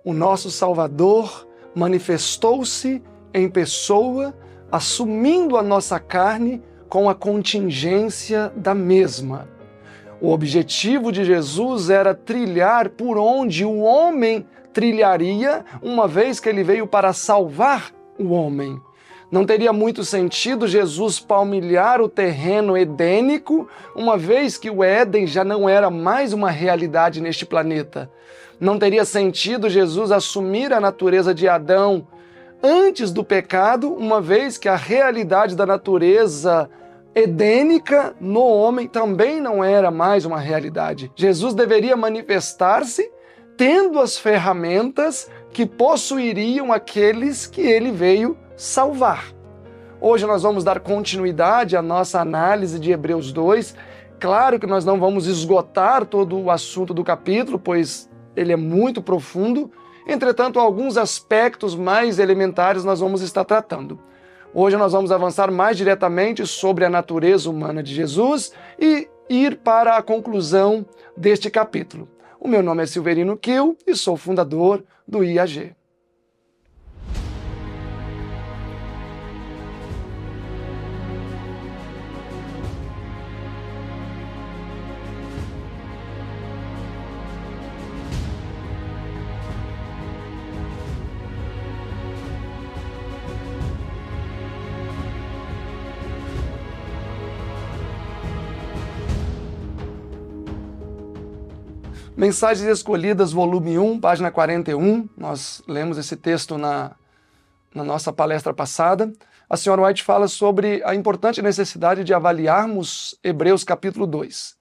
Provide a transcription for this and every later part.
o nosso Salvador manifestou-se em pessoa, assumindo a nossa carne com a contingência da mesma. O objetivo de Jesus era trilhar por onde o homem trilharia, uma vez que ele veio para salvar o homem. Não teria muito sentido Jesus palmilhar o terreno edênico, uma vez que o Éden já não era mais uma realidade neste planeta. Não teria sentido Jesus assumir a natureza de Adão antes do pecado, uma vez que a realidade da natureza edênica no homem também não era mais uma realidade. Jesus deveria manifestar-se tendo as ferramentas que possuiriam aqueles que ele veio salvar. Hoje nós vamos dar continuidade à nossa análise de Hebreus 2. Claro que nós não vamos esgotar todo o assunto do capítulo, pois ele é muito profundo. Entretanto, alguns aspectos mais elementares nós vamos estar tratando. Hoje nós vamos avançar mais diretamente sobre a natureza humana de Jesus e ir para a conclusão deste capítulo. O meu nome é Silverino Kiel e sou fundador do IAG. Mensagens Escolhidas, volume 1, página 41. Nós lemos esse texto na nossa palestra passada. A senhora White fala sobre a importante necessidade de avaliarmos Hebreus capítulo 2.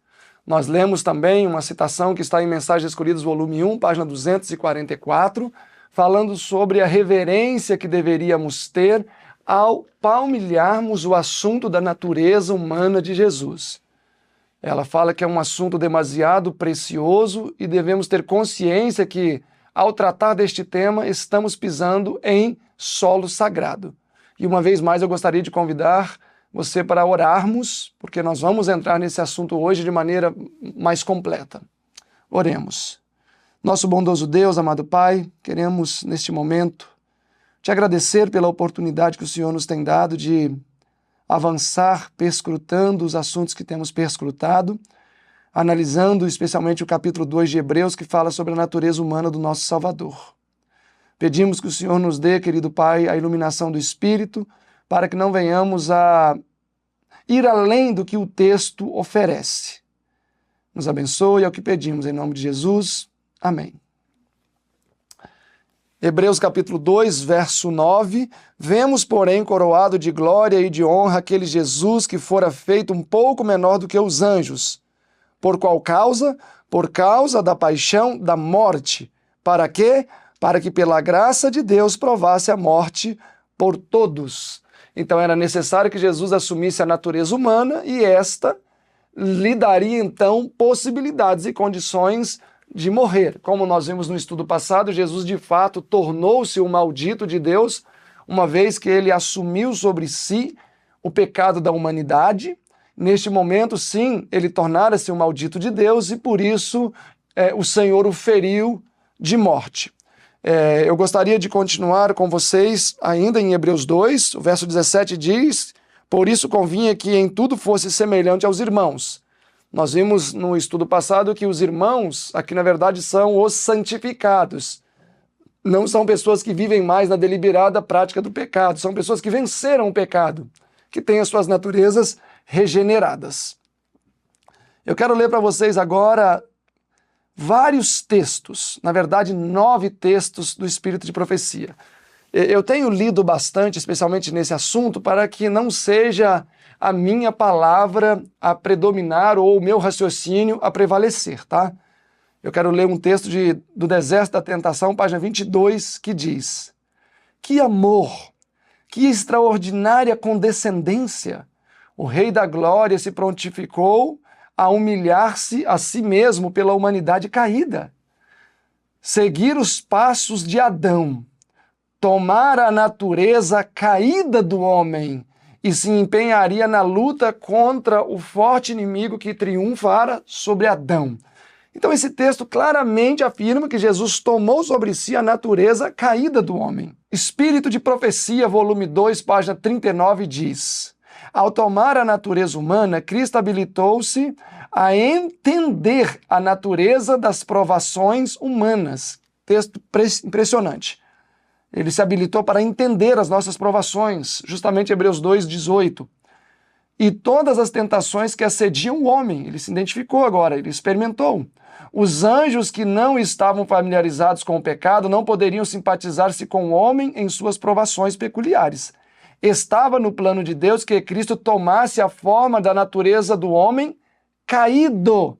Nós lemos também uma citação que está em Mensagens Escolhidas, volume 1, página 244, falando sobre a reverência que deveríamos ter ao palmilharmos o assunto da natureza humana de Jesus. Ela fala que é um assunto demasiado precioso e devemos ter consciência que, ao tratar deste tema, estamos pisando em solo sagrado. E uma vez mais eu gostaria de convidar você para orarmos, porque nós vamos entrar nesse assunto hoje de maneira mais completa. Oremos. Nosso bondoso Deus, amado Pai, queremos neste momento te agradecer pela oportunidade que o Senhor nos tem dado de avançar perscrutando os assuntos que temos perscrutado, analisando especialmente o capítulo 2 de Hebreus, que fala sobre a natureza humana do nosso Salvador. Pedimos que o Senhor nos dê, querido Pai, a iluminação do Espírito, para que não venhamos a ir além do que o texto oferece. Nos abençoe, é o que pedimos, em nome de Jesus. Amém. Hebreus capítulo 2, verso 9, vemos, porém, coroado de glória e de honra aquele Jesus que fora feito um pouco menor do que os anjos. Por qual causa? Por causa da paixão da morte. Para quê? Para que pela graça de Deus provasse a morte por todos. Então era necessário que Jesus assumisse a natureza humana e esta lhe daria então possibilidades e condições de morrer. Como nós vimos no estudo passado, Jesus de fato tornou-se o maldito de Deus, uma vez que ele assumiu sobre si o pecado da humanidade. Neste momento, sim, ele tornara-se o maldito de Deus e por isso o Senhor o feriu de morte. Eu gostaria de continuar com vocês ainda em Hebreus 2, o verso 17 diz: por isso convinha que em tudo fosse semelhante aos irmãos. Nós vimos no estudo passado que os irmãos, aqui na verdade, são os santificados. Não são pessoas que vivem mais na deliberada prática do pecado, são pessoas que venceram o pecado, que têm as suas naturezas regeneradas. Eu quero ler para vocês agora vários textos, na verdade 9 textos do Espírito de Profecia. Eu tenho lido bastante, especialmente nesse assunto, para que não seja a minha palavra a predominar ou o meu raciocínio a prevalecer, tá? Eu quero ler um texto do Deserto da Tentação, página 22, que diz: que amor, que extraordinária condescendência! O Rei da Glória se prontificou a humilhar-se a si mesmo pela humanidade caída. Seguir os passos de Adão, tomar a natureza caída do homem e se empenharia na luta contra o forte inimigo que triunfara sobre Adão. Então esse texto claramente afirma que Jesus tomou sobre si a natureza caída do homem. Espírito de Profecia, volume 2, página 39, diz: ao tomar a natureza humana, Cristo habilitou-se a entender a natureza das provações humanas. Texto impressionante. Ele se habilitou para entender as nossas provações, justamente Hebreus 2:18. E todas as tentações que assediam o homem. Ele se identificou agora, ele experimentou. Os anjos que não estavam familiarizados com o pecado não poderiam simpatizar-se com o homem em suas provações peculiares. Estava no plano de Deus que Cristo tomasse a forma da natureza do homem caído,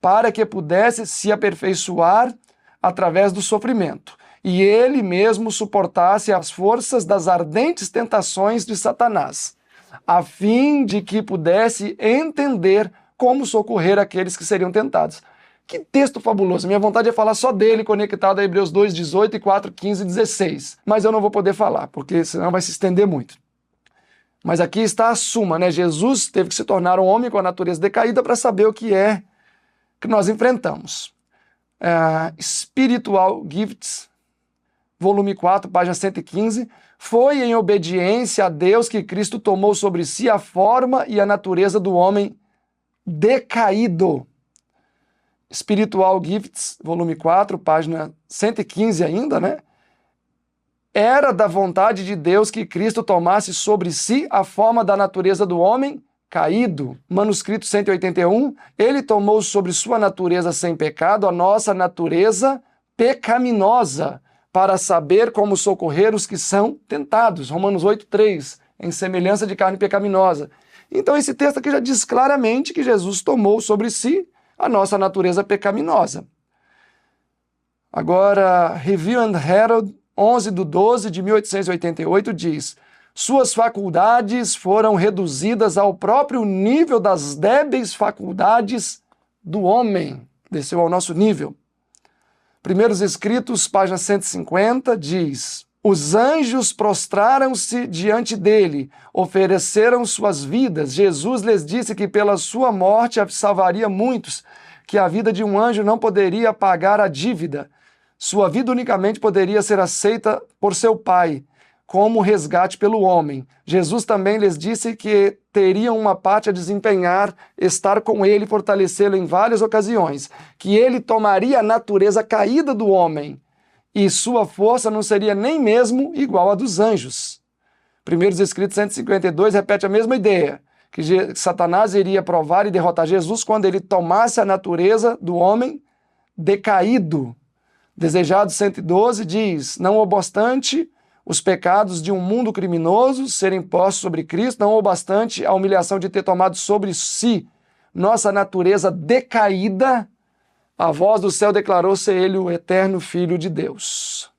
para que pudesse se aperfeiçoar através do sofrimento, e ele mesmo suportasse as forças das ardentes tentações de Satanás, a fim de que pudesse entender como socorrer aqueles que seriam tentados. Que texto fabuloso! Minha vontade é falar só dele, conectado a Hebreus 2:18 e 4:15 e 16. Mas eu não vou poder falar, porque senão vai se estender muito. Mas aqui está a suma, né? Jesus teve que se tornar um homem com a natureza decaída para saber o que é que nós enfrentamos. Spiritual Gifts, volume 4, página 115. Foi em obediência a Deus que Cristo tomou sobre si a forma e a natureza do homem decaído. Spiritual Gifts, volume 4, página 115 ainda, né? Era da vontade de Deus que Cristo tomasse sobre si a forma da natureza do homem caído. Manuscrito 181, ele tomou sobre sua natureza sem pecado a nossa natureza pecaminosa, para saber como socorrer os que são tentados. Romanos 8:3, em semelhança de carne pecaminosa. Então esse texto aqui já diz claramente que Jesus tomou sobre si a nossa natureza pecaminosa. Agora, Review and Herald, 11/12 de 1888, diz: suas faculdades foram reduzidas ao próprio nível das débeis faculdades do homem. Desceu ao nosso nível. Primeiros Escritos, página 150, diz: os anjos prostraram-se diante dele, ofereceram suas vidas. Jesus lhes disse que pela sua morte salvaria muitos, que a vida de um anjo não poderia pagar a dívida. Sua vida unicamente poderia ser aceita por seu Pai, como resgate pelo homem. Jesus também lhes disse que teriam uma parte a desempenhar, estar com ele e fortalecê-lo em várias ocasiões, que ele tomaria a natureza caída do homem, e sua força não seria nem mesmo igual à dos anjos. Primeiros Escritos 152 repete a mesma ideia, que Satanás iria provar e derrotar Jesus quando ele tomasse a natureza do homem decaído. Desejado 112 diz: não obstante os pecados de um mundo criminoso serem postos sobre Cristo, não obstante a humilhação de ter tomado sobre si nossa natureza decaída, a voz do céu declarou ser ele o eterno Filho de Deus.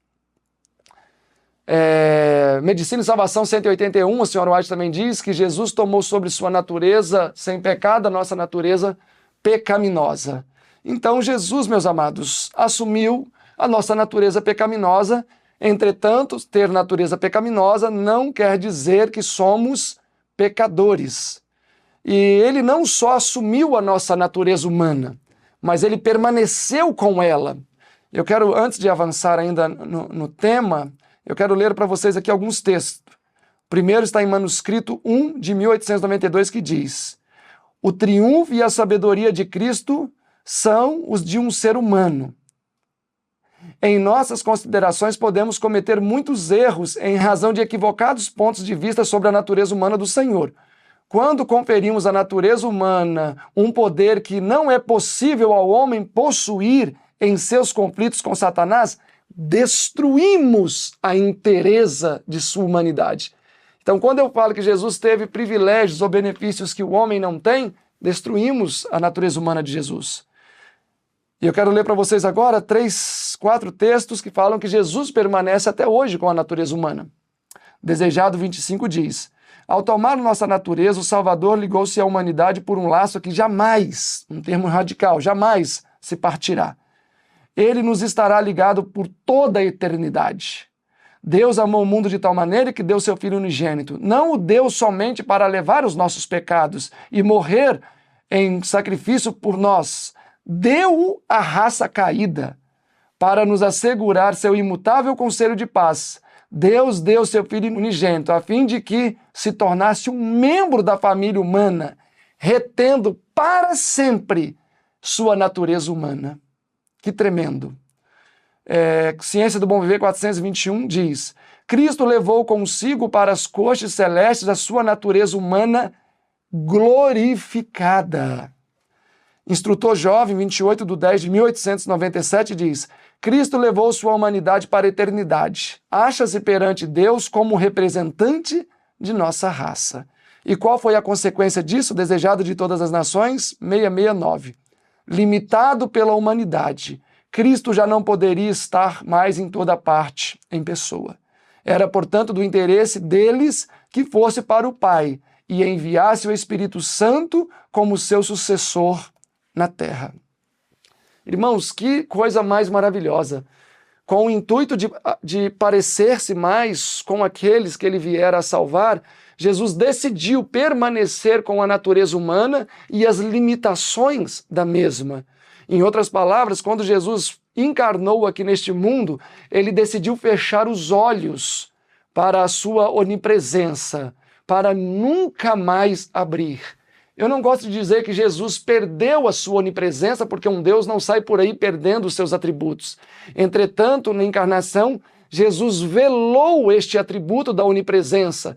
Medicina e Salvação 181, a senhora White também diz que Jesus tomou sobre sua natureza sem pecado a nossa natureza pecaminosa. Então Jesus, meus amados, assumiu a nossa natureza pecaminosa. Entretanto, ter natureza pecaminosa não quer dizer que somos pecadores. E ele não só assumiu a nossa natureza humana, mas ele permaneceu com ela. Eu quero, antes de avançar ainda no tema, eu quero ler para vocês aqui alguns textos. O primeiro está em Manuscrito 1, de 1892, que diz: o triunfo e a sabedoria de Cristo são os de um ser humano. Em nossas considerações podemos cometer muitos erros em razão de equivocados pontos de vista sobre a natureza humana do Senhor. Quando conferimos à natureza humana um poder que não é possível ao homem possuir em seus conflitos com Satanás, destruímos a inteireza de sua humanidade. Então, quando eu falo que Jesus teve privilégios ou benefícios que o homem não tem, destruímos a natureza humana de Jesus. E eu quero ler para vocês agora 4 textos que falam que Jesus permanece até hoje com a natureza humana. Desejado 25 diz: ao tomar nossa natureza, o Salvador ligou-se à humanidade por um laço que jamais, um termo radical, jamais se partirá. Ele nos estará ligado por toda a eternidade. Deus amou o mundo de tal maneira que deu seu Filho unigênito. Não o deu somente para levar os nossos pecados e morrer em sacrifício por nós. deu à raça caída para nos assegurar seu imutável conselho de paz. Deus deu seu Filho unigênito a fim de que se tornasse um membro da família humana, retendo para sempre sua natureza humana. Que tremendo. Ciência do Bom Viver 421 diz: Cristo levou consigo para as cortes celestes a sua natureza humana glorificada. Instrutor Jovem 28/10/1897 diz: Cristo levou sua humanidade para a eternidade. Acha-se perante Deus como representante de nossa raça. E qual foi a consequência disso, desejado de todas as nações? 669. Limitado pela humanidade, Cristo já não poderia estar mais em toda parte, em pessoa. Era, portanto, do interesse deles que fosse para o Pai e enviasse o Espírito Santo como seu sucessor na terra. Irmãos, que coisa mais maravilhosa! Com o intuito de parecer-se mais com aqueles que ele viera a salvar, Jesus decidiu permanecer com a natureza humana e as limitações da mesma. Em outras palavras, quando Jesus encarnou aqui neste mundo, ele decidiu fechar os olhos para a sua onipresença, para nunca mais abrir. Eu não gosto de dizer que Jesus perdeu a sua onipresença, porque um Deus não sai por aí perdendo os seus atributos. Entretanto, na encarnação, Jesus velou este atributo da onipresença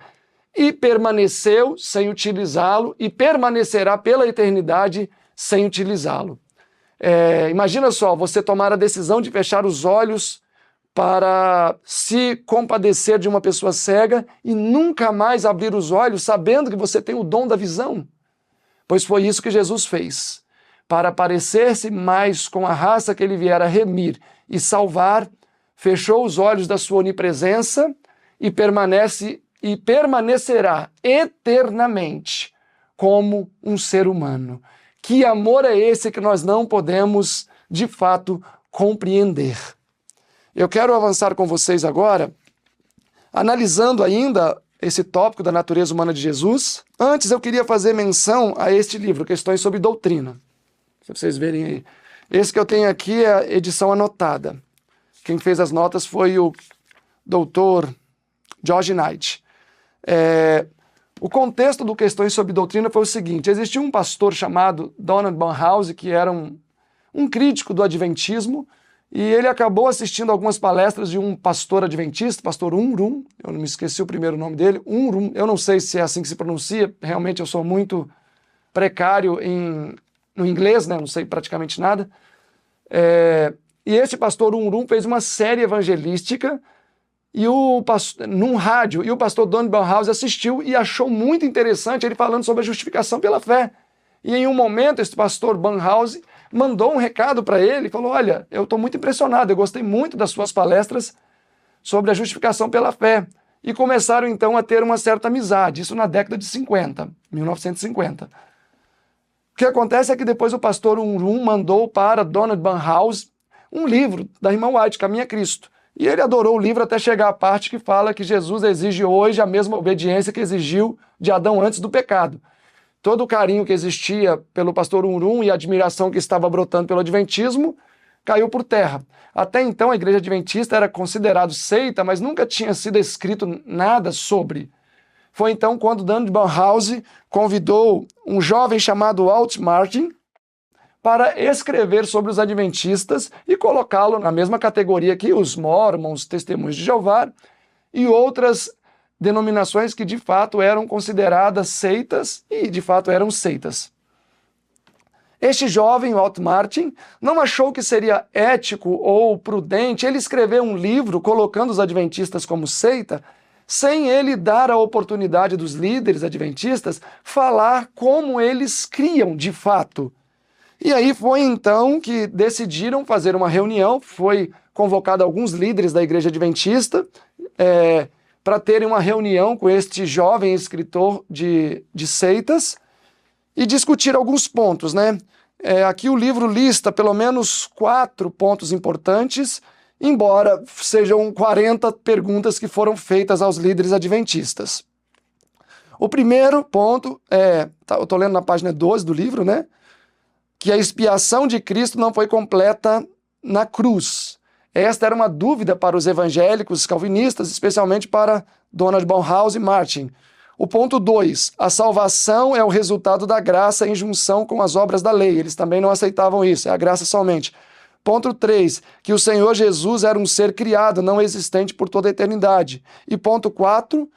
e permaneceu sem utilizá-lo e permanecerá pela eternidade sem utilizá-lo. Imagina só, você tomar a decisão de fechar os olhos para se compadecer de uma pessoa cega e nunca mais abrir os olhos, sabendo que você tem o dom da visão. Pois foi isso que Jesus fez. Para parecer-se mais com a raça que ele viera remir e salvar, fechou os olhos da sua onipresença e permanecerá eternamente como um ser humano. Que amor é esse que nós não podemos, de fato, compreender? Eu quero avançar com vocês agora, analisando ainda esse tópico da natureza humana de Jesus. Antes eu queria fazer menção a este livro, Questões sobre Doutrina. Se vocês verem aí. Esse que eu tenho aqui é a edição anotada. Quem fez as notas foi o doutor George Knight. O contexto do Questões sobre Doutrina foi o seguinte: existia um pastor chamado Donald Banhouse, que era um crítico do adventismo, e ele acabou assistindo algumas palestras de um pastor adventista, pastor Unrum, eu não me esqueci o primeiro nome dele, Unrum, eu não sei se é assim que se pronuncia, realmente eu sou muito precário no inglês, né? Não sei praticamente nada. E esse pastor Unrum fez uma série evangelística num rádio, e o pastor Donald Banhouse assistiu e achou muito interessante ele falando sobre a justificação pela fé. E em um momento, esse pastor Banhouse mandou um recado para ele e falou: olha, eu estou muito impressionado, eu gostei muito das suas palestras sobre a justificação pela fé. E começaram então a ter uma certa amizade, isso na década de 50, 1950. O que acontece é que depois o pastor Unrum mandou para Donald Banhouse um livro da irmã White, Caminho a Cristo. E ele adorou o livro até chegar à parte que fala que Jesus exige hoje a mesma obediência que exigiu de Adão antes do pecado. Todo o carinho que existia pelo pastor Unrum e a admiração que estava brotando pelo adventismo caiu por terra. Até então a igreja adventista era considerada seita, mas nunca tinha sido escrito nada sobre. Foi então quando Donald Banhouse convidou um jovem chamado Walt Martin para escrever sobre os adventistas e colocá-lo na mesma categoria que os Mormons, Testemunhos de Jeová e outras denominações que de fato eram consideradas seitas e de fato eram seitas. Este jovem, Walt Martin, não achou que seria ético ou prudente ele escrever um livro colocando os adventistas como seita, sem ele dar a oportunidade dos líderes adventistas falar como eles criam de fato. E aí foi então que decidiram fazer uma reunião, foi convocado alguns líderes da igreja adventista para terem uma reunião com este jovem escritor de seitas e discutir alguns pontos, né? Aqui o livro lista pelo menos 4 pontos importantes, embora sejam 40 perguntas que foram feitas aos líderes adventistas. O primeiro ponto eu estou lendo na página 12 do livro, né? que a expiação de Cristo não foi completa na cruz. Esta era uma dúvida para os evangélicos calvinistas, especialmente para Donald Bonhoeffer e Martin. O ponto 2, a salvação é o resultado da graça em junção com as obras da lei. Eles também não aceitavam isso, é a graça somente. Ponto 3, que o Senhor Jesus era um ser criado, não existente por toda a eternidade. E ponto 4,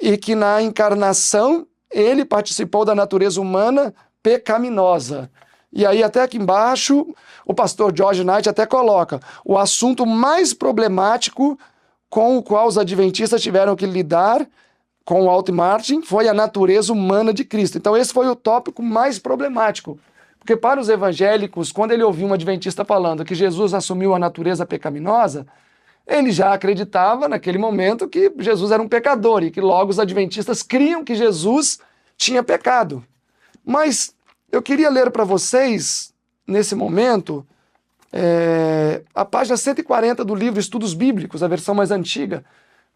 e que na encarnação ele participou da natureza humana pecaminosa. E aí até aqui embaixo, o pastor George Knight até coloca o assunto mais problemático com o qual os adventistas tiveram que lidar com o Walt Martin foi a natureza humana de Cristo. Então esse foi o tópico mais problemático. Porque para os evangélicos, quando ele ouvia um adventista falando que Jesus assumiu a natureza pecaminosa, ele já acreditava naquele momento que Jesus era um pecador e que logo os adventistas criam que Jesus tinha pecado. Mas eu queria ler para vocês, nesse momento, a página 140 do livro Estudos Bíblicos, a versão mais antiga,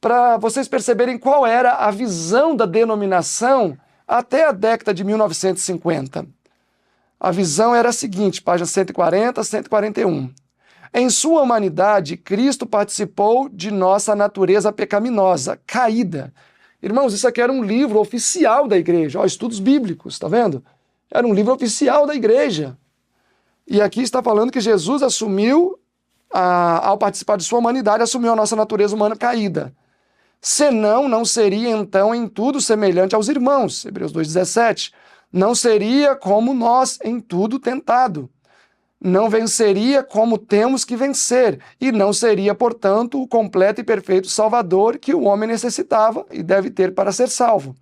para vocês perceberem qual era a visão da denominação até a década de 1950. A visão era a seguinte, página 140, 141. Em sua humanidade, Cristo participou de nossa natureza pecaminosa, caída. Irmãos, isso aqui era um livro oficial da igreja. Ó, Estudos Bíblicos, tá vendo? Era um livro oficial da igreja. E aqui está falando que Jesus assumiu, ao participar de sua humanidade, assumiu a nossa natureza humana caída. Senão, não seria então em tudo semelhante aos irmãos. Hebreus 2,17. Não seria como nós em tudo tentado. Não venceria como temos que vencer. E não seria, portanto, o completo e perfeito Salvador que o homem necessitava e deve ter para ser salvo.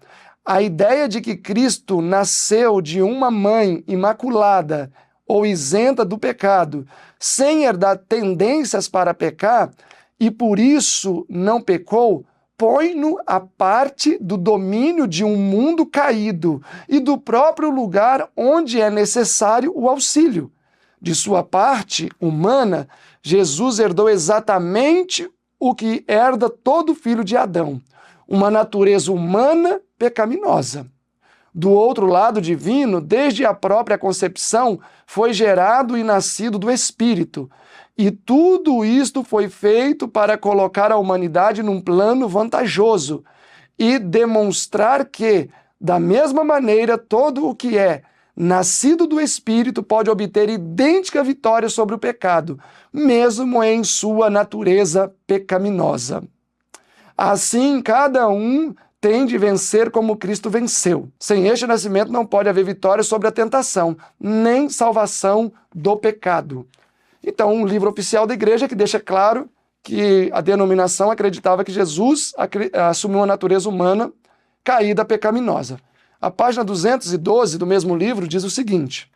A ideia de que Cristo nasceu de uma mãe imaculada ou isenta do pecado, sem herdar tendências para pecar, e por isso não pecou, põe-no à parte do domínio de um mundo caído e do próprio lugar onde é necessário o auxílio. De sua parte humana, Jesus herdou exatamente o que herda todo filho de Adão, uma natureza humana pecaminosa. Do outro lado divino, desde a própria concepção, foi gerado e nascido do Espírito. E tudo isto foi feito para colocar a humanidade num plano vantajoso e demonstrar que, da mesma maneira, todo o que é nascido do Espírito pode obter idêntica vitória sobre o pecado, mesmo em sua natureza pecaminosa. Assim, cada um tem de vencer como Cristo venceu. Sem este nascimento não pode haver vitória sobre a tentação, nem salvação do pecado. Então, um livro oficial da igreja que deixa claro que a denominação acreditava que Jesus assumiu uma natureza humana caída pecaminosa. A página 212 do mesmo livro diz o seguinte,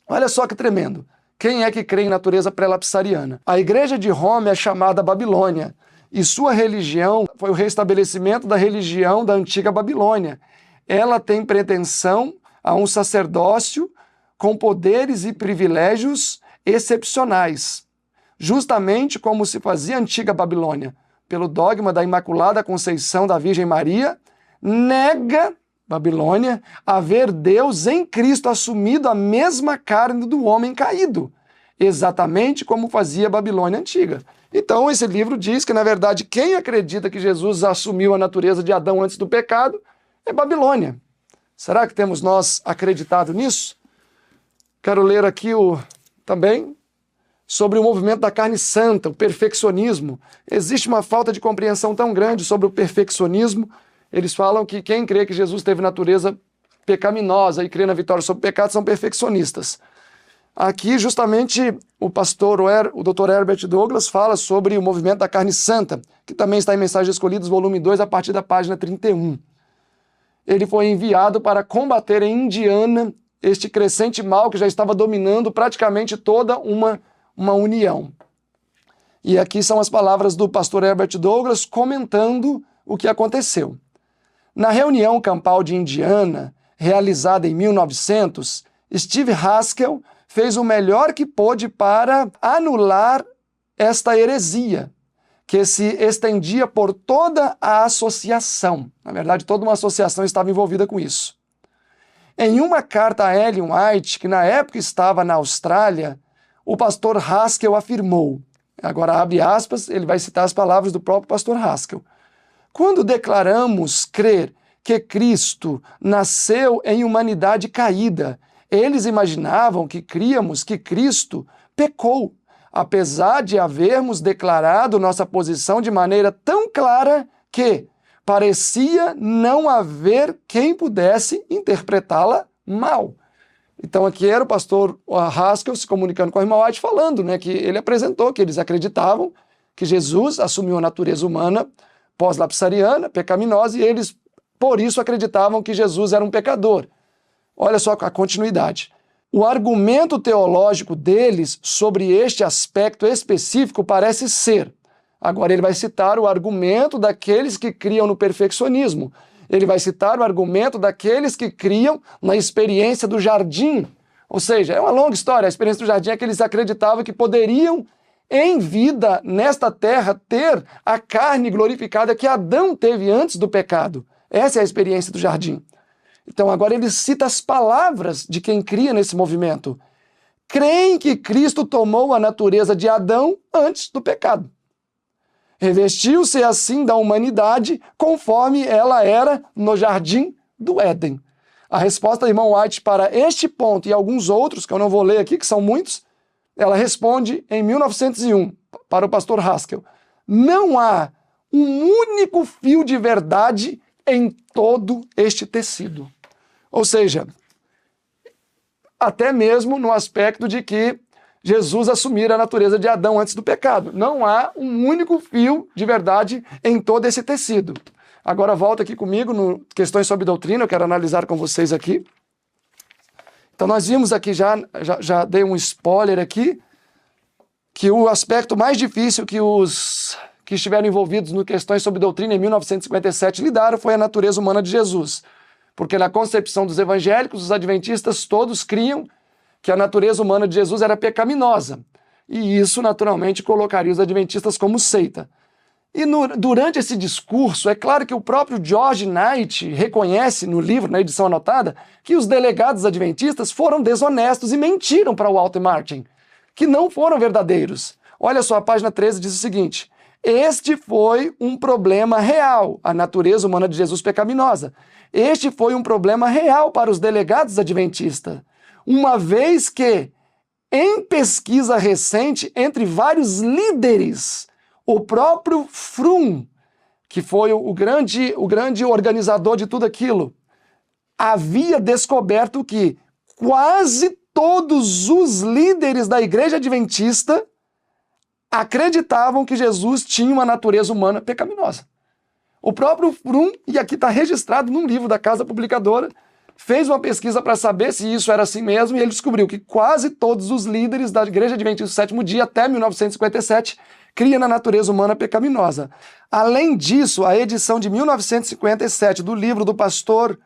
olha só que tremendo, quem é que crê em natureza pré-lapsariana? A igreja de Roma é chamada Babilônia, e sua religião foi o restabelecimento da religião da antiga Babilônia. Ela tem pretensão a um sacerdócio com poderes e privilégios excepcionais, justamente como se fazia a antiga Babilônia. Pelo dogma da Imaculada Conceição da Virgem Maria, nega Babilônia haver Deus em Cristo assumido a mesma carne do homem caído, exatamente como fazia a Babilônia antiga. Então esse livro diz que, na verdade, quem acredita que Jesus assumiu a natureza de Adão antes do pecado é Babilônia. Será que temos nós acreditado nisso? Quero ler aqui também sobre o movimento da carne santa, o perfeccionismo. Existe uma falta de compreensão tão grande sobre o perfeccionismo. Eles falam que quem crê que Jesus teve natureza pecaminosa e crê na vitória sobre o pecado são perfeccionistas. Aqui, justamente, o Dr. Herbert Douglas fala sobre o movimento da carne santa, que também está em Mensagens Escolhidas, volume 2, a partir da página 31. Ele foi enviado para combater em Indiana este crescente mal que já estava dominando praticamente toda uma união. E aqui são as palavras do pastor Herbert Douglas comentando o que aconteceu. Na reunião campal de Indiana, realizada em 1900, Steve Haskell fez o melhor que pôde para anular esta heresia, que se estendia por toda a associação. Na verdade, toda uma associação estava envolvida com isso. Em uma carta a Ellen White, que na época estava na Austrália, o pastor Haskell afirmou, agora abre aspas, ele vai citar as palavras do próprio pastor Haskell: quando declaramos crer que Cristo nasceu em humanidade caída, eles imaginavam que críamos que Cristo pecou, apesar de havermos declarado nossa posição de maneira tão clara que parecia não haver quem pudesse interpretá-la mal. Então aqui era o pastor Haskell se comunicando com a irmã White, falando, né, que ele apresentou que eles acreditavam que Jesus assumiu a natureza humana pós-lapsariana, pecaminosa, e eles, por isso, acreditavam que Jesus era um pecador. Olha só a continuidade. O argumento teológico deles sobre este aspecto específico parece ser, agora ele vai citar o argumento daqueles que criam no perfeccionismo, ele vai citar o argumento daqueles que criam na experiência do jardim, ou seja, é uma longa história, a experiência do jardim é que eles acreditavam que poderiam, em vida, nesta terra, ter a carne glorificada que Adão teve antes do pecado. Essa é a experiência do jardim. Então agora ele cita as palavras de quem cria nesse movimento. Creem que Cristo tomou a natureza de Adão antes do pecado. Revestiu-se assim da humanidade conforme ela era no jardim do Éden. A resposta do irmão White para este ponto e alguns outros, que eu não vou ler aqui, que são muitos, ela responde em 1901 para o pastor Haskell: não há um único fio de verdade em todo este tecido. Ou seja, até mesmo no aspecto de que Jesus assumira a natureza de Adão antes do pecado. Não há um único fio de verdade em todo esse tecido. Agora volta aqui comigo no Questões sobre Doutrina, eu quero analisar com vocês aqui. Então nós vimos aqui, já dei um spoiler aqui, que o aspecto mais difícil que os que estiveram envolvidos no Questões sobre Doutrina em 1957 lidaram foi a natureza humana de Jesus. Porque na concepção dos evangélicos, os adventistas todos criam que a natureza humana de Jesus era pecaminosa. E isso, naturalmente, colocaria os adventistas como seita. E durante esse discurso, é claro que o próprio George Knight reconhece no livro, na edição anotada, que os delegados adventistas foram desonestos e mentiram para Walter Martin, que não foram verdadeiros. Olha só, a página 13 diz o seguinte: este foi um problema real, a natureza humana de Jesus pecaminosa. Este foi um problema real para os delegados adventistas, uma vez que, em pesquisa recente entre vários líderes, o próprio Frum, que foi o grande organizador de tudo aquilo, havia descoberto que quase todos os líderes da igreja adventista acreditavam que Jesus tinha uma natureza humana pecaminosa. O próprio Frum, e aqui está registrado num livro da Casa Publicadora, fez uma pesquisa para saber se isso era assim mesmo, e ele descobriu que quase todos os líderes da Igreja Adventista do Sétimo Dia, até 1957, criam na natureza humana pecaminosa. Além disso, a edição de 1957 do livro do pastor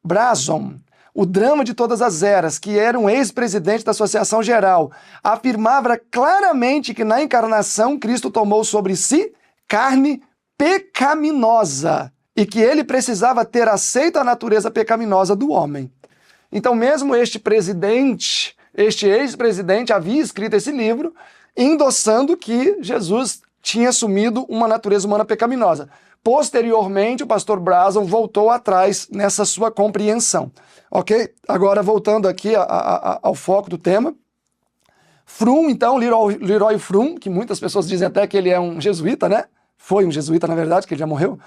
Brason, O Drama de Todas as Eras, que era um ex-presidente da Associação Geral, afirmava claramente que na encarnação Cristo tomou sobre si carne pecaminosa e que ele precisava ter aceito a natureza pecaminosa do homem. Então mesmo este ex-presidente havia escrito esse livro endossando que Jesus tinha assumido uma natureza humana pecaminosa. Posteriormente, o pastor Brason voltou atrás nessa sua compreensão. Ok? Agora, voltando aqui ao foco do tema. Frum, então, Leroy Frum, que muitas pessoas dizem até que ele é um jesuíta, né? Foi um jesuíta, na verdade, que ele já morreu.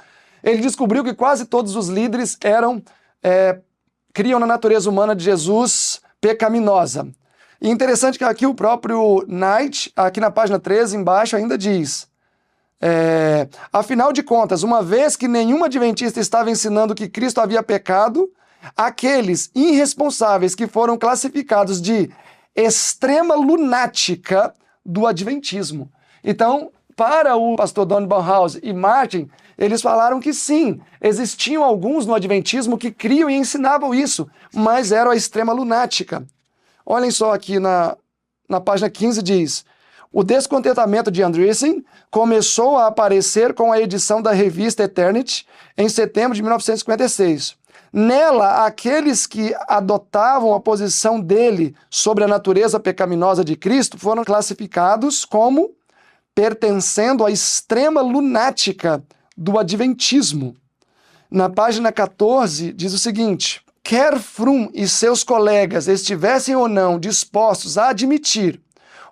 Ele descobriu que quase todos os líderes criam na natureza humana de Jesus pecaminosa. E interessante que aqui o próprio Knight, aqui na página 13, embaixo, ainda diz: afinal de contas, uma vez que nenhum adventista estava ensinando que Cristo havia pecado, aqueles irresponsáveis que foram classificados de extrema lunática do adventismo. Então, para o pastor Don Bonhoeffer e Martin, eles falaram que sim, existiam alguns no adventismo que criam e ensinavam isso, mas eram a extrema lunática. Olhem só aqui na página 15 diz: o descontentamento de Andreessen começou a aparecer com a edição da revista Eternity em setembro de 1956. Nela, aqueles que adotavam a posição dele sobre a natureza pecaminosa de Cristo foram classificados como pertencendo à extrema lunática do adventismo. Na página 14, diz o seguinte: quer Frum e seus colegas estivessem ou não dispostos a admitir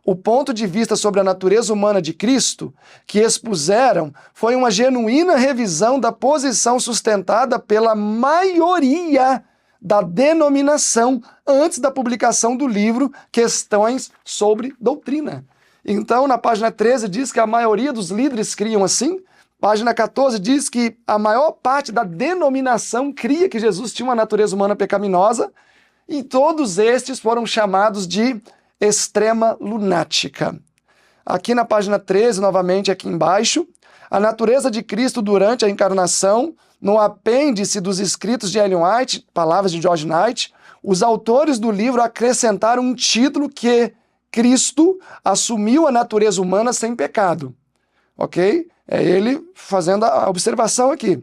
o ponto de vista sobre a natureza humana de Cristo, que expuseram foi uma genuína revisão da posição sustentada pela maioria da denominação antes da publicação do livro Questões sobre Doutrina. Então, na página 13 diz que a maioria dos líderes criam assim. Página 14 diz que a maior parte da denominação cria que Jesus tinha uma natureza humana pecaminosa, e todos estes foram chamados de extrema lunática. Aqui na página 13, novamente aqui embaixo, a natureza de Cristo durante a encarnação, no apêndice dos escritos de Ellen White, palavras de George Knight, os autores do livro acrescentaram um título que Cristo assumiu a natureza humana sem pecado. Ok? É ele fazendo a observação aqui.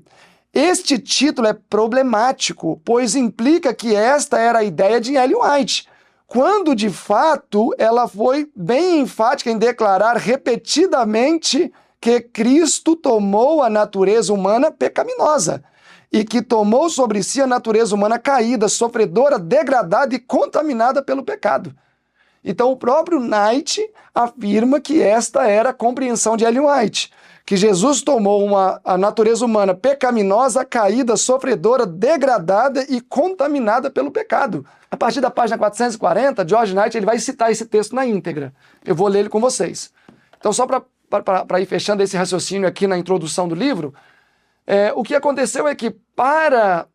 Este título é problemático, pois implica que esta era a ideia de Ellen White, quando de fato ela foi bem enfática em declarar repetidamente que Cristo tomou a natureza humana pecaminosa e que tomou sobre si a natureza humana caída, sofredora, degradada e contaminada pelo pecado. Então o próprio Knight afirma que esta era a compreensão de Ellen White, que Jesus tomou a natureza humana pecaminosa, caída, sofredora, degradada e contaminada pelo pecado. A partir da página 440, George Knight ele vai citar esse texto na íntegra. Eu vou ler ele com vocês. Então, só para ir fechando esse raciocínio aqui na introdução do livro, o que aconteceu é que para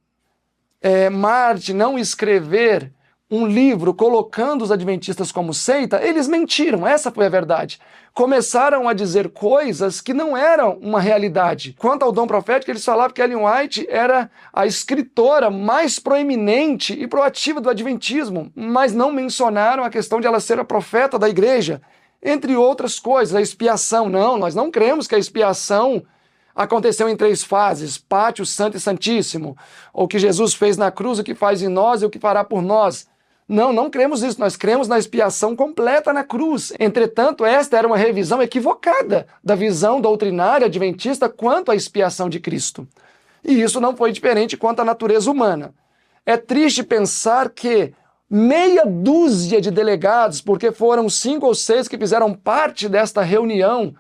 Martin não escrever um livro colocando os adventistas como seita, eles mentiram, essa foi a verdade. Começaram a dizer coisas que não eram uma realidade. Quanto ao dom profético, eles falavam que Ellen White era a escritora mais proeminente e proativa do adventismo, mas não mencionaram a questão de ela ser a profeta da igreja, entre outras coisas, a expiação. Não, nós não cremos que a expiação aconteceu em 3 fases, pátio, santo e santíssimo, ou que Jesus fez na cruz o que faz em nós e o que fará por nós. Não, não cremos nisso, nós cremos na expiação completa na cruz. Entretanto, esta era uma revisão equivocada da visão doutrinária adventista quanto à expiação de Cristo. E isso não foi diferente quanto à natureza humana. É triste pensar que meia dúzia de delegados, porque foram 5 ou 6 que fizeram parte desta reunião,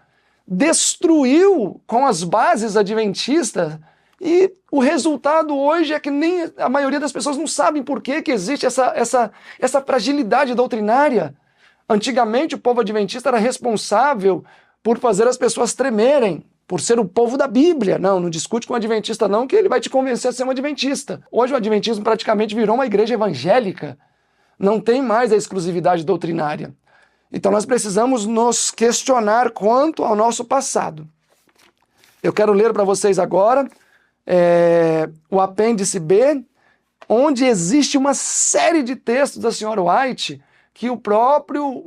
destruiu com as bases adventistas. E o resultado hoje é que nem a maioria das pessoas não sabem por que existe essa fragilidade doutrinária. Antigamente o povo adventista era responsável por fazer as pessoas tremerem, por ser o povo da Bíblia. Não discute com o adventista não, que ele vai te convencer a ser um adventista. Hoje o adventismo praticamente virou uma igreja evangélica. Não tem mais a exclusividade doutrinária. Então nós precisamos nos questionar quanto ao nosso passado. Eu quero ler para vocês agora o apêndice B, onde existe uma série de textos da senhora White que o próprio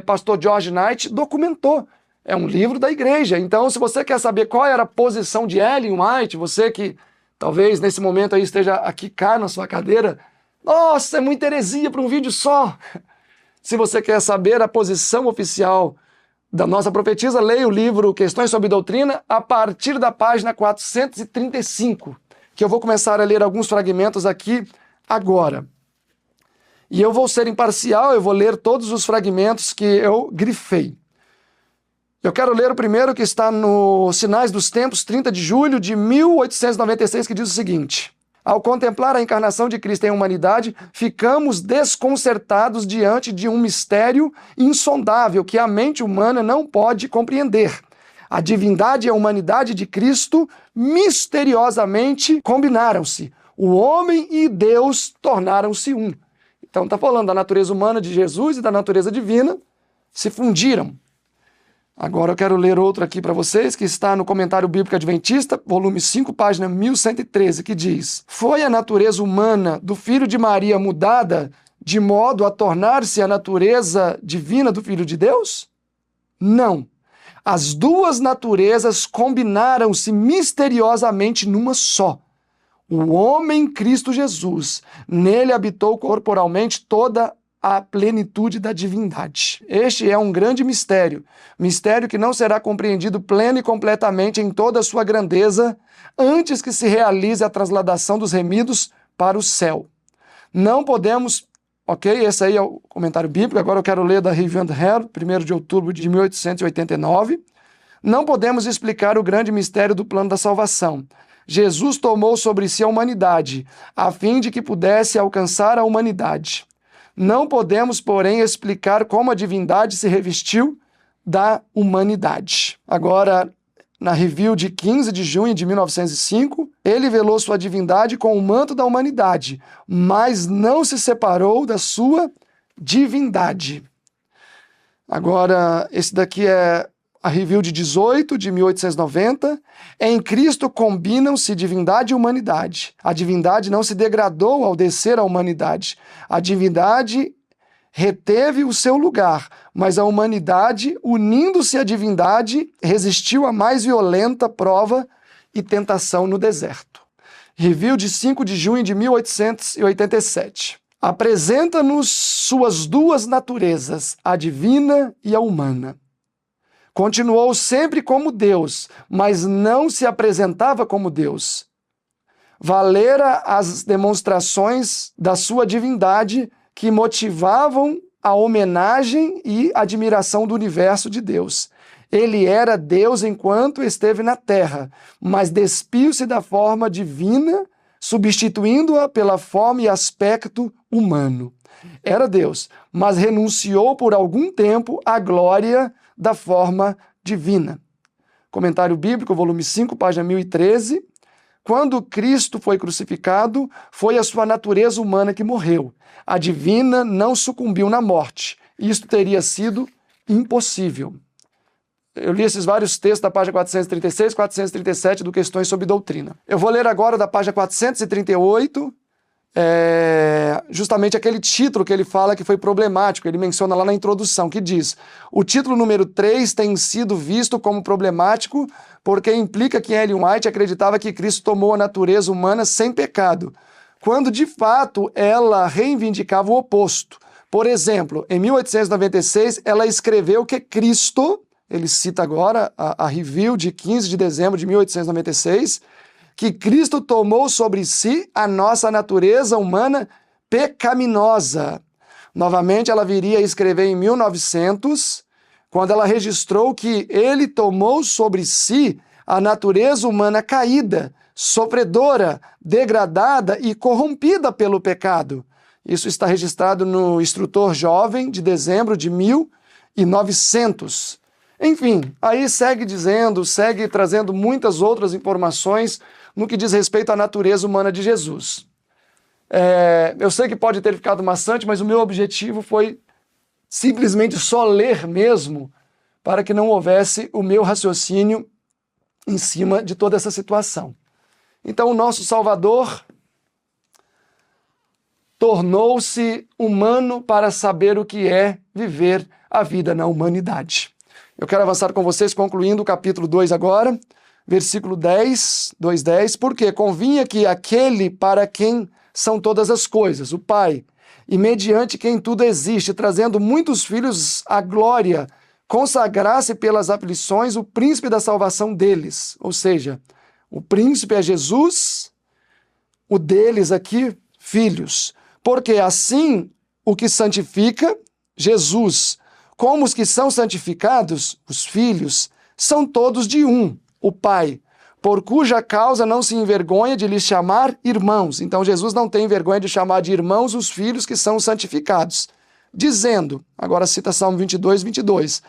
pastor George Knight documentou. É um livro da igreja. Então, se você quer saber qual era a posição de Ellen White, você que talvez nesse momento aí esteja aqui cá na sua cadeira, nossa, é muita heresia para um vídeo só. Se você quer saber a posição oficial da nossa profetisa, leia o livro Questões sobre Doutrina a partir da página 435, que eu vou começar a ler alguns fragmentos aqui agora. E eu vou ser imparcial, eu vou ler todos os fragmentos que eu grifei. Eu quero ler o primeiro que está no Sinais dos Tempos, 30 de julho de 1896, que diz o seguinte: ao contemplar a encarnação de Cristo em humanidade, ficamos desconcertados diante de um mistério insondável que a mente humana não pode compreender. A divindade e a humanidade de Cristo misteriosamente combinaram-se. O homem e Deus tornaram-se um. Então está falando da natureza humana de Jesus e da natureza divina se fundiram. Agora eu quero ler outro aqui para vocês, que está no Comentário Bíblico Adventista, volume 5, página 1113, que diz: foi a natureza humana do Filho de Maria mudada de modo a tornar-se a natureza divina do Filho de Deus? Não. As duas naturezas combinaram-se misteriosamente numa só. O homem Cristo Jesus, nele habitou corporalmente toda a plenitude da divindade. Este é um grande mistério, mistério que não será compreendido pleno e completamente em toda a sua grandeza antes que se realize a transladação dos remidos para o céu. Não podemos, ok? Esse aí é o comentário bíblico, agora eu quero ler da Review and Herald, 1º de outubro de 1889. Não podemos explicar o grande mistério do plano da salvação. Jesus tomou sobre si a humanidade, a fim de que pudesse alcançar a humanidade. Não podemos, porém, explicar como a divindade se revestiu da humanidade. Agora, na Review de 15 de junho de 1905, ele velou sua divindade com o manto da humanidade, mas não se separou da sua divindade. Agora, esse daqui é a Review de 18 de 1890. Em Cristo combinam-se divindade e humanidade. A divindade não se degradou ao descer à humanidade. A divindade reteve o seu lugar, mas a humanidade, unindo-se à divindade, resistiu à mais violenta prova e tentação no deserto. Review de 5 de junho de 1887. Apresenta-nos suas duas naturezas, a divina e a humana. Continuou sempre como Deus, mas não se apresentava como Deus. Valera as demonstrações da sua divindade que motivavam a homenagem e admiração do universo de Deus. Ele era Deus enquanto esteve na terra, mas despiu-se da forma divina, substituindo-a pela forma e aspecto humano. Era Deus, mas renunciou por algum tempo à glória da forma divina. Comentário Bíblico, volume 5, página 1013. Quando Cristo foi crucificado, foi a sua natureza humana que morreu. A divina não sucumbiu na morte. Isto teria sido impossível. Eu li esses vários textos da página 436 e 437 do Questões sobre Doutrina. Eu vou ler agora da página 438, justamente aquele título que ele fala que foi problemático. Ele menciona lá na introdução, que diz: o título número 3 tem sido visto como problemático porque implica que Ellen White acreditava que Cristo tomou a natureza humana sem pecado, quando de fato ela reivindicava o oposto. Por exemplo, em 1896 ela escreveu que Cristo, ele cita agora a Review de 15 de dezembro de 1896, que Cristo tomou sobre si a nossa natureza humana pecaminosa. Novamente, ela viria a escrever em 1900, quando ela registrou que ele tomou sobre si a natureza humana caída, sofredora, degradada e corrompida pelo pecado. Isso está registrado no Instrutor Jovem, de dezembro de 1900. Enfim, aí segue dizendo, segue trazendo muitas outras informações no que diz respeito à natureza humana de Jesus. Eu sei que pode ter ficado maçante, mas o meu objetivo foi simplesmente só ler mesmo, para que não houvesse o meu raciocínio em cima de toda essa situação. Então, o nosso Salvador tornou-se humano para saber o que é viver a vida na humanidade. Eu quero avançar com vocês, concluindo o capítulo 2 agora, versículo 10, 2:10, porque convinha que aquele para quem são todas as coisas, o Pai, e mediante quem tudo existe, trazendo muitos filhos à glória, consagrasse pelas aflições o príncipe da salvação deles. Ou seja, o príncipe é Jesus, o deles aqui, filhos. Porque assim o que santifica, Jesus, como os que são santificados, os filhos, são todos de um, o Pai, por cuja causa não se envergonha de lhes chamar irmãos. Então Jesus não tem vergonha de chamar de irmãos os filhos que são santificados, dizendo, agora cita Salmo 22, 22,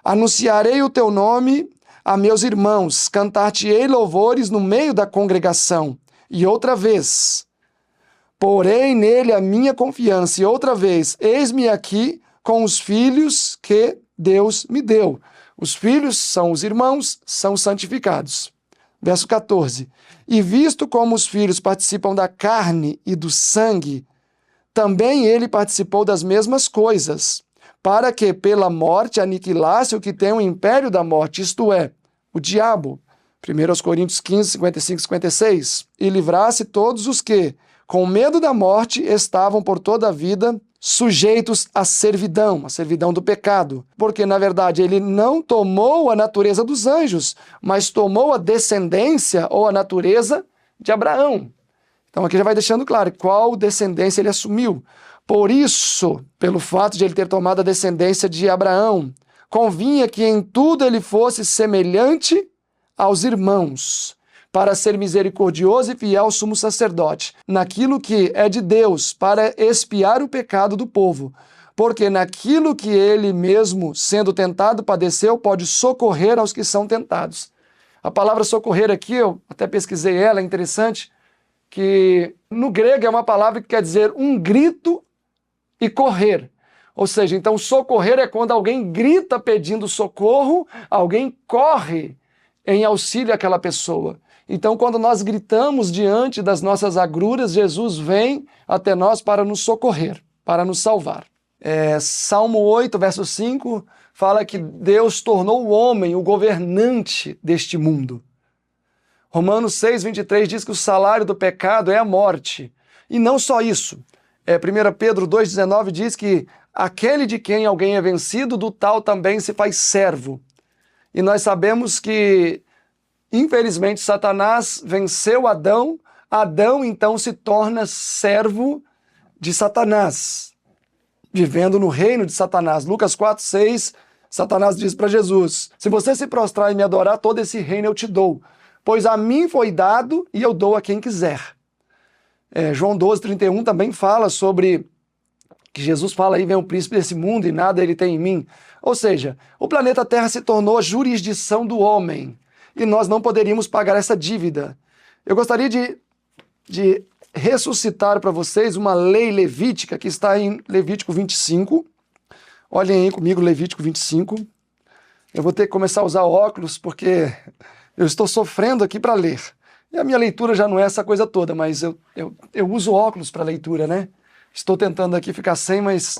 anunciarei o teu nome a meus irmãos, cantar-te-ei louvores no meio da congregação. E outra vez, porei nele a minha confiança. E outra vez, eis-me aqui com os filhos que Deus me deu. Os filhos são os irmãos, são santificados. Verso 14. E visto como os filhos participam da carne e do sangue, também ele participou das mesmas coisas, para que pela morte aniquilasse o que tem o império da morte, isto é, o diabo, 1 Coríntios 15, 55 e 56. E livrasse todos os que, com medo da morte, estavam por toda a vida sujeitos à servidão do pecado. Porque, na verdade, ele não tomou a natureza dos anjos, mas tomou a descendência ou a natureza de Abraão. Então aqui já vai deixando claro qual descendência ele assumiu. Por isso, pelo fato de ele ter tomado a descendência de Abraão, convinha que em tudo ele fosse semelhante aos irmãos, para ser misericordioso e fiel sumo sacerdote, naquilo que é de Deus, para expiar o pecado do povo. Porque naquilo que ele mesmo, sendo tentado, padeceu, pode socorrer aos que são tentados. A palavra socorrer aqui, eu até pesquisei ela, é interessante, que no grego é uma palavra que quer dizer um grito e correr. Ou seja, então socorrer é quando alguém grita pedindo socorro, alguém corre em auxílio àquela pessoa. Então, quando nós gritamos diante das nossas agruras, Jesus vem até nós para nos socorrer, para nos salvar. Salmo 8, verso 5, fala que Deus tornou o homem o governante deste mundo. Romanos 6, 23 diz que o salário do pecado é a morte. E não só isso. 1 Pedro 2, 19 diz que aquele de quem alguém é vencido, do tal também se faz servo. E nós sabemos que, infelizmente, Satanás venceu Adão. Adão, então, se torna servo de Satanás, vivendo no reino de Satanás. Lucas 4, 6, Satanás diz para Jesus: se você se prostrar e me adorar, todo esse reino eu te dou, pois a mim foi dado e eu dou a quem quiser. João 12, 31 também fala sobre que Jesus fala aí, vem o príncipe desse mundo e nada ele tem em mim. Ou seja, o planeta Terra se tornou a jurisdição do homem e nós não poderíamos pagar essa dívida. Eu gostaria de ressuscitar para vocês uma lei levítica que está em Levítico 25. Olhem aí comigo Levítico 25. Eu vou ter que começar a usar óculos porque eu estou sofrendo aqui para ler. E a minha leitura já não é essa coisa toda, mas eu uso óculos para leitura, né? Estou tentando aqui ficar sem, mas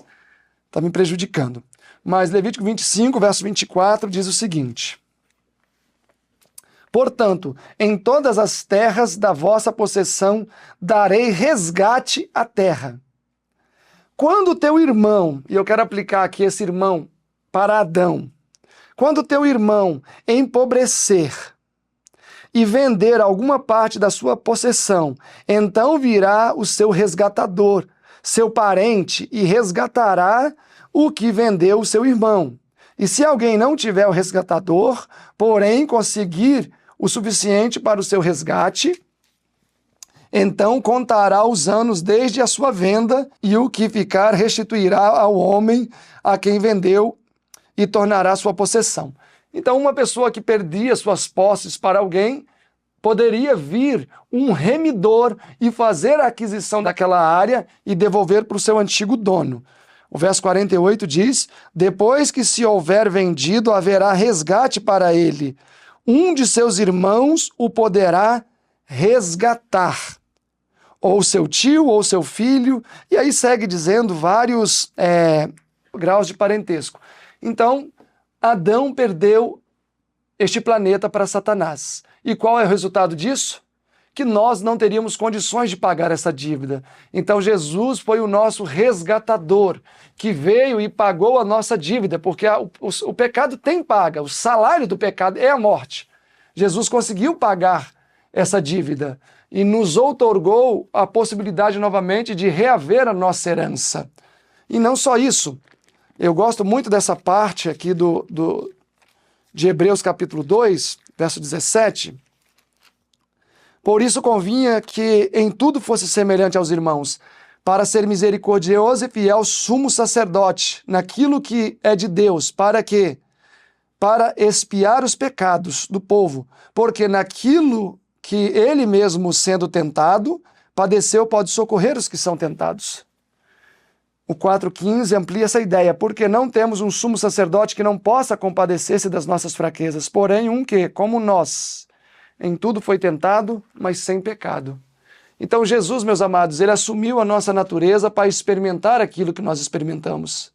está me prejudicando. Mas Levítico 25, verso 24, diz o seguinte: portanto, em todas as terras da vossa possessão darei resgate à terra. Quando teu irmão, e eu quero aplicar aqui esse irmão para Adão, quando teu irmão empobrecer e vender alguma parte da sua possessão, então virá o seu resgatador, seu parente, e resgatará o que vendeu o seu irmão. E se alguém não tiver o resgatador, porém conseguir o suficiente para o seu resgate, então contará os anos desde a sua venda, e o que ficar restituirá ao homem a quem vendeu e tornará sua possessão. Então, uma pessoa que perdia suas posses para alguém, poderia vir um remidor e fazer a aquisição daquela área e devolver para o seu antigo dono. O verso 48 diz: depois que se houver vendido, haverá resgate para ele. Um de seus irmãos o poderá resgatar. Ou seu tio, ou seu filho. E aí segue dizendo vários graus de parentesco. Então, Adão perdeu este planeta para Satanás. E qual é o resultado disso? Que nós não teríamos condições de pagar essa dívida. Então Jesus foi o nosso resgatador, que veio e pagou a nossa dívida, porque o pecado tem paga, o salário do pecado é a morte. Jesus conseguiu pagar essa dívida e nos outorgou a possibilidade novamente de reaver a nossa herança. E não só isso, eu gosto muito dessa parte aqui de Hebreus capítulo 2, verso 17. Por isso convinha que em tudo fosse semelhante aos irmãos, para ser misericordioso e fiel sumo sacerdote, naquilo que é de Deus, para quê? Para expiar os pecados do povo, porque naquilo que ele mesmo, sendo tentado, padeceu, pode socorrer os que são tentados. O 4,15 amplia essa ideia, porque não temos um sumo sacerdote que não possa compadecer-se das nossas fraquezas, porém um que, como nós, em tudo foi tentado, mas sem pecado. Então Jesus, meus amados, ele assumiu a nossa natureza para experimentar aquilo que nós experimentamos.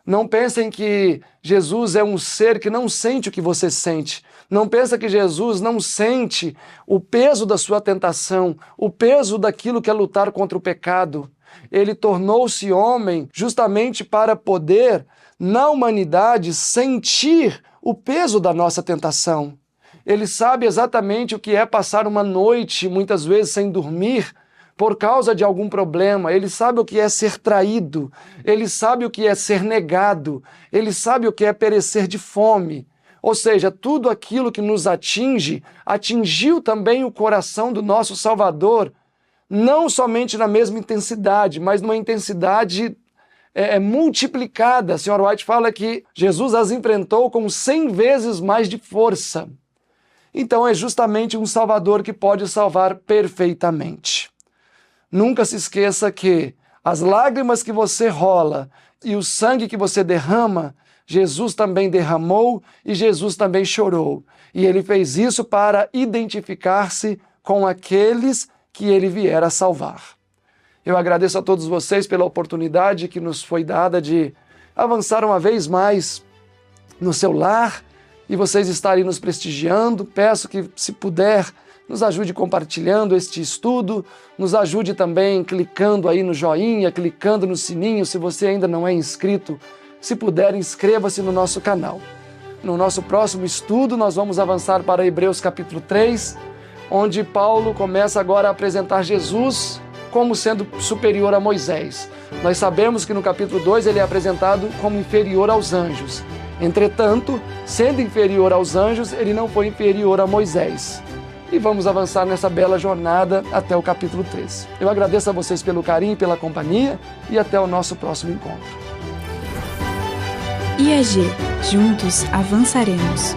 Não pensem que Jesus é um ser que não sente o que você sente. Não pensa que Jesus não sente o peso da sua tentação, o peso daquilo que é lutar contra o pecado. Ele tornou-se homem justamente para poder, na humanidade, sentir o peso da nossa tentação. Ele sabe exatamente o que é passar uma noite, muitas vezes, sem dormir, por causa de algum problema. Ele sabe o que é ser traído, ele sabe o que é ser negado, ele sabe o que é perecer de fome. Ou seja, tudo aquilo que nos atinge, atingiu também o coração do nosso Salvador, não somente na mesma intensidade, mas numa intensidade multiplicada. A senhora White fala que Jesus as enfrentou com 100 vezes mais de força. Então é justamente um Salvador que pode salvar perfeitamente. Nunca se esqueça que as lágrimas que você rola e o sangue que você derrama, Jesus também derramou e Jesus também chorou. E ele fez isso para identificar-se com aqueles que ele vier a salvar. Eu agradeço a todos vocês pela oportunidade que nos foi dada de avançar uma vez mais no seu lar e vocês estarem nos prestigiando. Peço que, se puder, nos ajude compartilhando este estudo, nos ajude também clicando aí no joinha, clicando no sininho, se você ainda não é inscrito. Se puder, inscreva-se no nosso canal. No nosso próximo estudo, nós vamos avançar para Hebreus capítulo 3, onde Paulo começa agora a apresentar Jesus como sendo superior a Moisés. Nós sabemos que no capítulo 2 ele é apresentado como inferior aos anjos. Entretanto, sendo inferior aos anjos, ele não foi inferior a Moisés. E vamos avançar nessa bela jornada até o capítulo 13. Eu agradeço a vocês pelo carinho e pela companhia e até o nosso próximo encontro. IAG, juntos avançaremos.